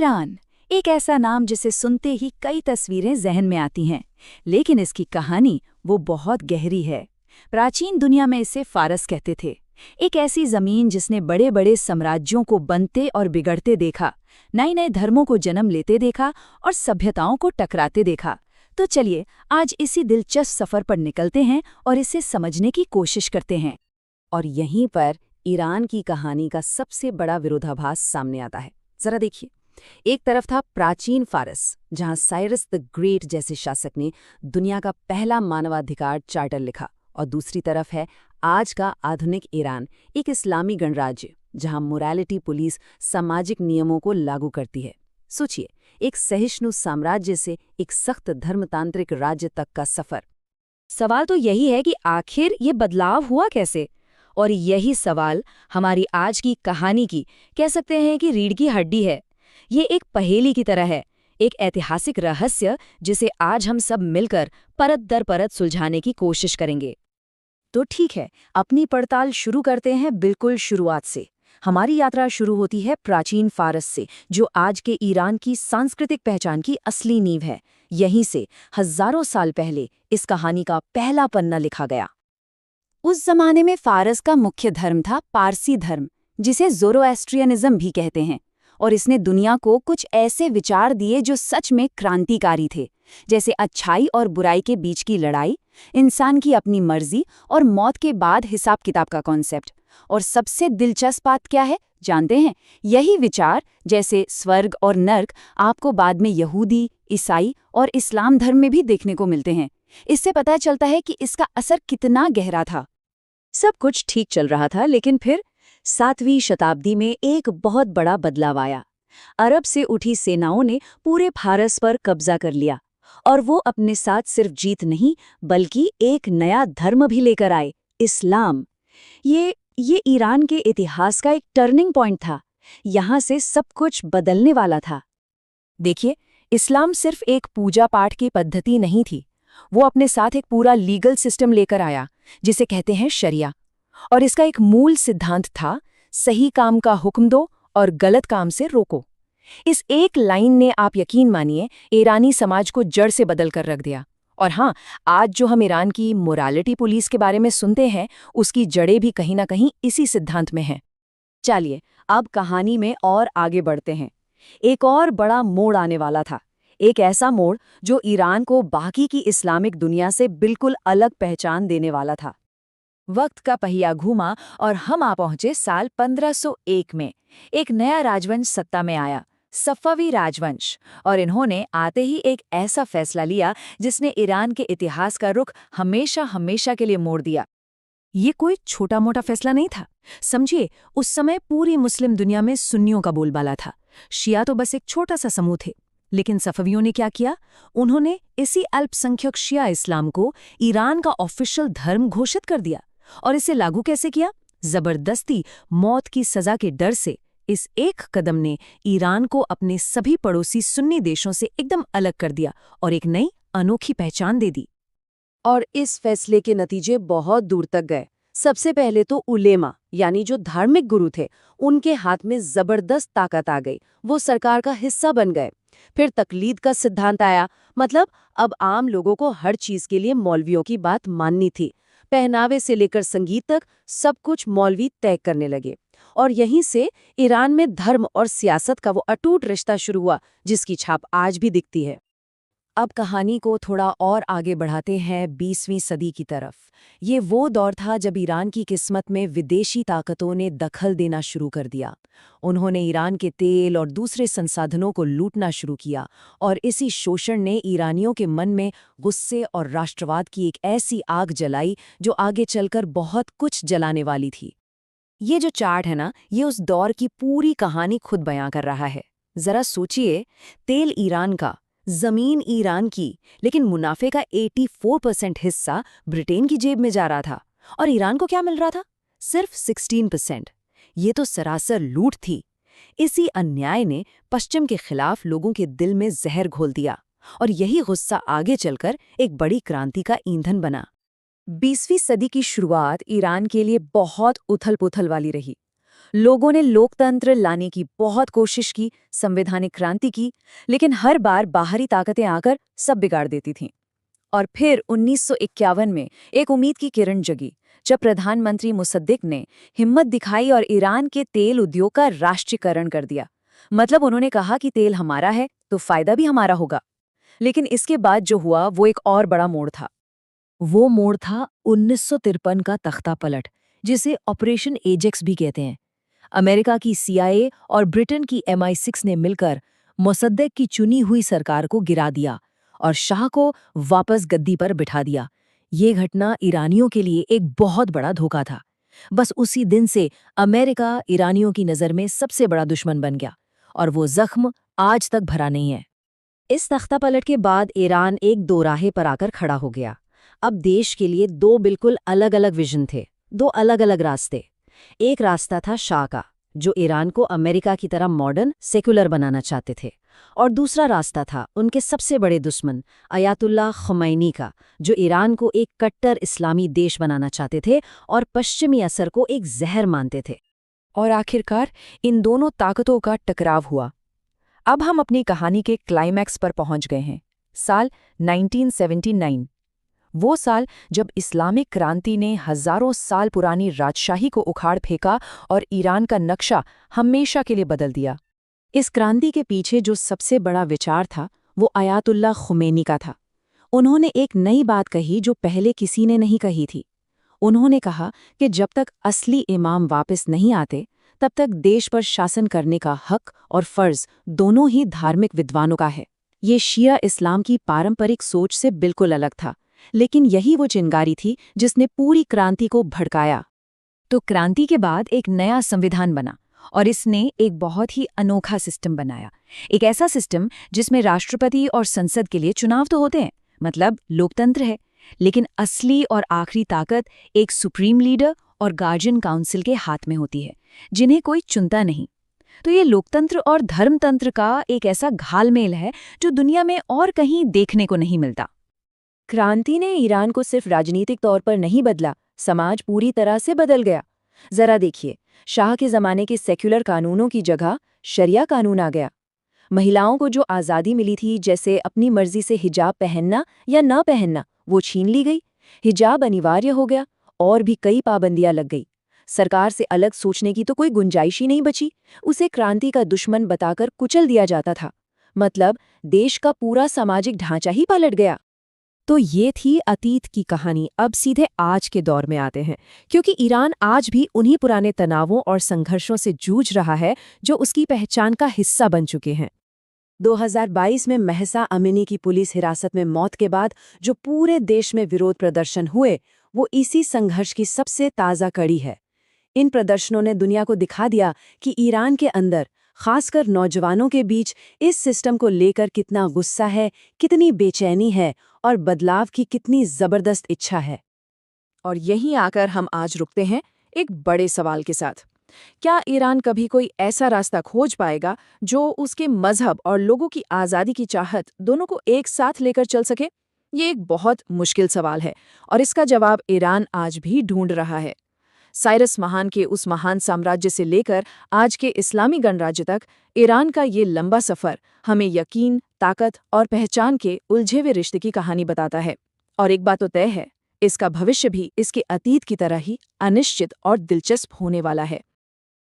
Iran, एक ऐसा नाम जिसे सुनते ही कई तस्वीरें जहन में आती हैं, लेकिन इसकी कहानी वो बहुत गहरी है। प्राचीन दुनिया में इसे फारस कहते थे। एक ऐसी जमीन जिसने बड़े बड़े साम्राज्यों को बनते और बिगड़ते देखा, नए नए धर्मों को जन्म लेते देखा और सभ्यताओं को टकराते देखा। तो चलिए आज इसी दिलचस्प सफर पर निकलते हैं और इसे समझने की कोशिश करते हैं। और यहीं पर ईरान की कहानी का सबसे बड़ा विरोधाभास सामने आता है। जरा देखिए, एक तरफ था प्राचीन फारस, जहां साइरस द ग्रेट जैसे शासक ने दुनिया का पहला मानवाधिकार चार्टर लिखा, और दूसरी तरफ है आज का आधुनिक ईरान, एक इस्लामी गणराज्य जहां मोरालिटी पुलिस सामाजिक नियमों को लागू करती है। सोचिए, एक सहिष्णु साम्राज्य से एक सख्त धर्मतांत्रिक राज्य तक का सफर। सवाल तो यही है कि आखिर ये बदलाव हुआ कैसे, और यही सवाल हमारी आज की कहानी की, कह सकते हैं कि रीढ़ की हड्डी है। ये एक पहेली की तरह है, एक ऐतिहासिक रहस्य जिसे आज हम सब मिलकर परत दर परत सुलझाने की कोशिश करेंगे। तो ठीक है, अपनी पड़ताल शुरू करते हैं बिल्कुल शुरुआत से। हमारी यात्रा शुरू होती है प्राचीन फारस से, जो आज के ईरान की सांस्कृतिक पहचान की असली नींव है। यहीं से हजारों साल पहले इस कहानी का पहला पन्ना लिखा गया। उस जमाने में फारस का मुख्य धर्म था पारसी धर्म, जिसे ज़ोरोएस्ट्रियनिज्म भी कहते हैं, और इसने दुनिया को कुछ ऐसे विचार दिए जो सच में क्रांतिकारी थे, जैसे अच्छाई और बुराई के बीच की लड़ाई, इंसान की अपनी मर्जी और मौत के बाद हिसाब किताब का कॉन्सेप्ट। और सबसे दिलचस्प बात क्या है, जानते हैं? यही विचार, जैसे स्वर्ग और नर्क, आपको बाद में यहूदी, ईसाई और इस्लाम धर्म में भी देखने को मिलते हैं। इससे पता चलता है कि इसका असर कितना गहरा था। सब कुछ ठीक चल रहा था, लेकिन फिर 7वीं शताब्दी में एक बहुत बड़ा बदलाव आया। अरब से उठी सेनाओं ने पूरे फारस पर कब्जा कर लिया, और वो अपने साथ सिर्फ जीत नहीं बल्कि एक नया धर्म भी लेकर आए, इस्लाम। ये ईरान के इतिहास का एक टर्निंग पॉइंट था। यहाँ से सब कुछ बदलने वाला था। देखिए, इस्लाम सिर्फ एक पूजा पाठ की पद्धति नहीं थी, वो अपने साथ एक पूरा लीगल सिस्टम लेकर आया, जिसे कहते हैं शरिया। और इसका एक मूल सिद्धांत था, सही काम का हुक्म दो और गलत काम से रोको। इस एक लाइन ने, आप यकीन मानिए, ईरानी समाज को जड़ से बदल कर रख दिया। और हाँ, आज जो हम ईरान की मोरालिटी पुलिस के बारे में सुनते हैं, उसकी जड़ें भी कहीं ना कहीं इसी सिद्धांत में हैं। चलिए अब कहानी में और आगे बढ़ते हैं। एक और बड़ा मोड़ आने वाला था, एक ऐसा मोड़ जो ईरान को बाकी की इस्लामिक दुनिया से बिल्कुल अलग पहचान देने वाला था। वक्त का पहिया घूमा और हम आ पहुंचे साल 1501 में। एक नया राजवंश सत्ता में आया, सफ़वी राजवंश, और इन्होंने आते ही एक ऐसा फैसला लिया जिसने ईरान के इतिहास का रुख हमेशा हमेशा के लिए मोड़ दिया। ये कोई छोटा मोटा फैसला नहीं था। समझिए, उस समय पूरी मुस्लिम दुनिया में सुन्नियों का बोलबाला था, शिया तो बस एक छोटा सा समूह थे। लेकिन सफ़वियों ने क्या किया? उन्होंने इसी अल्पसंख्यक शिया इस्लाम को ईरान का ऑफिशियल धर्म घोषित कर दिया। और इसे लागू कैसे किया? जबरदस्ती, मौत की सजा के डर से। इस एक कदम ने ईरान को अपने सभी पड़ोसी सुन्नी देशों से एकदम अलग कर दिया और एक नई अनोखी पहचान दे दी। और इस फैसले के नतीजे बहुत दूर तक गए। सबसे पहले तो उलेमा, यानी जो धार्मिक गुरु थे, उनके हाथ में जबरदस्त ताकत आ गई, वो सरकार का हिस्सा बन गए। फिर तकलीद का सिद्धांत आया, मतलब अब आम लोगों को हर चीज के लिए मौलवियों की बात माननी थी। पहनावे से लेकर संगीत तक सब कुछ मौलवी तय करने लगे। और यहीं से ईरान में धर्म और सियासत का वो अटूट रिश्ता शुरू हुआ, जिसकी छाप आज भी दिखती है। अब कहानी को थोड़ा और आगे बढ़ाते हैं 20वीं सदी की तरफ। ये वो दौर था जब ईरान की किस्मत में विदेशी ताकतों ने दखल देना शुरू कर दिया। उन्होंने ईरान के तेल और दूसरे संसाधनों को लूटना शुरू किया, और इसी शोषण ने ईरानियों के मन में गुस्से और राष्ट्रवाद की एक ऐसी आग जलाई जो आगे चलकर बहुत कुछ जलाने वाली थी। ये जो चार्ट है ना, ये उस दौर की पूरी कहानी खुद बयां कर रहा है। जरा सोचिए, तेल ईरान का, जमीन ईरान की, लेकिन मुनाफे का 84% हिस्सा ब्रिटेन की जेब में जा रहा था। और ईरान को क्या मिल रहा था? सिर्फ 16%। ये तो सरासर लूट थी। इसी अन्याय ने पश्चिम के खिलाफ लोगों के दिल में जहर घोल दिया, और यही गुस्सा आगे चलकर एक बड़ी क्रांति का ईंधन बना। 20वीं सदी की शुरुआत ईरान के लिए बहुत उथल-पुथल वाली रही। लोगों ने लोकतंत्र लाने की बहुत कोशिश की, संवैधानिक क्रांति की, लेकिन हर बार बाहरी ताकतें आकर सब बिगाड़ देती थीं। और फिर 1951 में एक उम्मीद की किरण जगी, जब प्रधानमंत्री मुसद्दिक ने हिम्मत दिखाई और ईरान के तेल उद्योग का राष्ट्रीयकरण कर दिया। मतलब उन्होंने कहा कि तेल हमारा है तो फायदा भी हमारा होगा। लेकिन इसके बाद जो हुआ वो एक और बड़ा मोड़ था। वो मोड़ था 1953 का तख्ता पलट, जिसे ऑपरेशन एजेक्स भी कहते हैं। अमेरिका की CIA और ब्रिटेन की MI6 ने मिलकर मोसद्देक की चुनी हुई सरकार को गिरा दिया और शाह को वापस गद्दी पर बिठा दिया। ये घटना ईरानियों के लिए एक बहुत बड़ा धोखा था। बस उसी दिन से अमेरिका ईरानियों की नज़र में सबसे बड़ा दुश्मन बन गया और वो जख्म आज तक भरा नहीं है। इस तख्तापलट के बाद ईरान एक दोराहे पर आकर खड़ा हो गया। अब देश के लिए दो बिल्कुल अलग अलग विजन थे, दो अलग अलग रास्ते। एक रास्ता था शाह का, जो ईरान को अमेरिका की तरह मॉडर्न सेकुलर बनाना चाहते थे, और दूसरा रास्ता था उनके सबसे बड़े दुश्मन अयातुल्लाह ख़ुमैनी का, जो ईरान को एक कट्टर इस्लामी देश बनाना चाहते थे और पश्चिमी असर को एक जहर मानते थे। और आखिरकार इन दोनों ताकतों का टकराव हुआ। अब हम अपनी कहानी के क्लाइमैक्स पर पहुंच गए हैं। साल 1979, वो साल जब इस्लामिक क्रांति ने हजारों साल पुरानी राजशाही को उखाड़ फेंका और ईरान का नक्शा हमेशा के लिए बदल दिया। इस क्रांति के पीछे जो सबसे बड़ा विचार था वो अयातुल्लाह ख़ुमैनी का था। उन्होंने एक नई बात कही जो पहले किसी ने नहीं कही थी। उन्होंने कहा कि जब तक असली इमाम वापस नहीं आते तब तक देश पर शासन करने का हक और फर्ज दोनों ही धार्मिक विद्वानों का है। ये शिया इस्लाम की पारंपरिक सोच से बिल्कुल अलग था, लेकिन यही वो चिंगारी थी जिसने पूरी क्रांति को भड़काया। तो क्रांति के बाद एक नया संविधान बना और इसने एक बहुत ही अनोखा सिस्टम बनाया। एक ऐसा सिस्टम जिसमें राष्ट्रपति और संसद के लिए चुनाव तो होते हैं, मतलब लोकतंत्र है, लेकिन असली और आखिरी ताकत एक सुप्रीम लीडर और गार्जियन काउंसिल के हाथ में होती है, जिन्हें कोई चुनता नहीं। तो ये लोकतंत्र और धर्मतंत्र का एक ऐसा घालमेल है जो दुनिया में और कहीं देखने को नहीं मिलता। क्रांति ने ईरान को सिर्फ राजनीतिक तौर पर नहीं बदला, समाज पूरी तरह से बदल गया। जरा देखिए, शाह के ज़माने के सेक्युलर कानूनों की जगह शरिया कानून आ गया। महिलाओं को जो आज़ादी मिली थी, जैसे अपनी मर्जी से हिजाब पहनना या न पहनना, वो छीन ली गई। हिजाब अनिवार्य हो गया और भी कई पाबंदियां लग गई। सरकार से अलग सोचने की तो कोई गुंजाइश ही नहीं बची। उसे क्रांति का दुश्मन बताकर कुचल दिया जाता था। मतलब देश का पूरा सामाजिक ढांचा ही पलट गया। तो ये थी अतीत की कहानी। अब सीधे आज के दौर में आते हैं, क्योंकि ईरान आज भी उन्हीं पुराने तनावों और संघर्षों से जूझ रहा है जो उसकी पहचान का हिस्सा बन चुके हैं। 2022 में महसा अमीनी की पुलिस हिरासत में मौत के बाद जो पूरे देश में विरोध प्रदर्शन हुए, वो इसी संघर्ष की सबसे ताज़ा कड़ी है। इन प्रदर्शनों ने दुनिया को दिखा दिया कि ईरान के अंदर, खासकर नौजवानों के बीच, इस सिस्टम को लेकर कितना गुस्सा है, कितनी बेचैनी है और बदलाव की कितनी जबरदस्त इच्छा है। और यहीं आकर हम आज रुकते हैं एक बड़े सवाल के साथ। क्या ईरान कभी कोई ऐसा रास्ता खोज पाएगा जो उसके मजहब और लोगों की आज़ादी की चाहत दोनों को एक साथ लेकर चल सके? ये एक बहुत मुश्किल सवाल है और इसका जवाब ईरान आज भी ढूंढ रहा है। साइरस महान के उस महान साम्राज्य से लेकर आज के इस्लामी गणराज्य तक ईरान का ये लंबा सफ़र हमें यकीन, ताकत और पहचान के उलझे हुए रिश्ते की कहानी बताता है। और एक बात तो तय है, इसका भविष्य भी इसके अतीत की तरह ही अनिश्चित और दिलचस्प होने वाला है।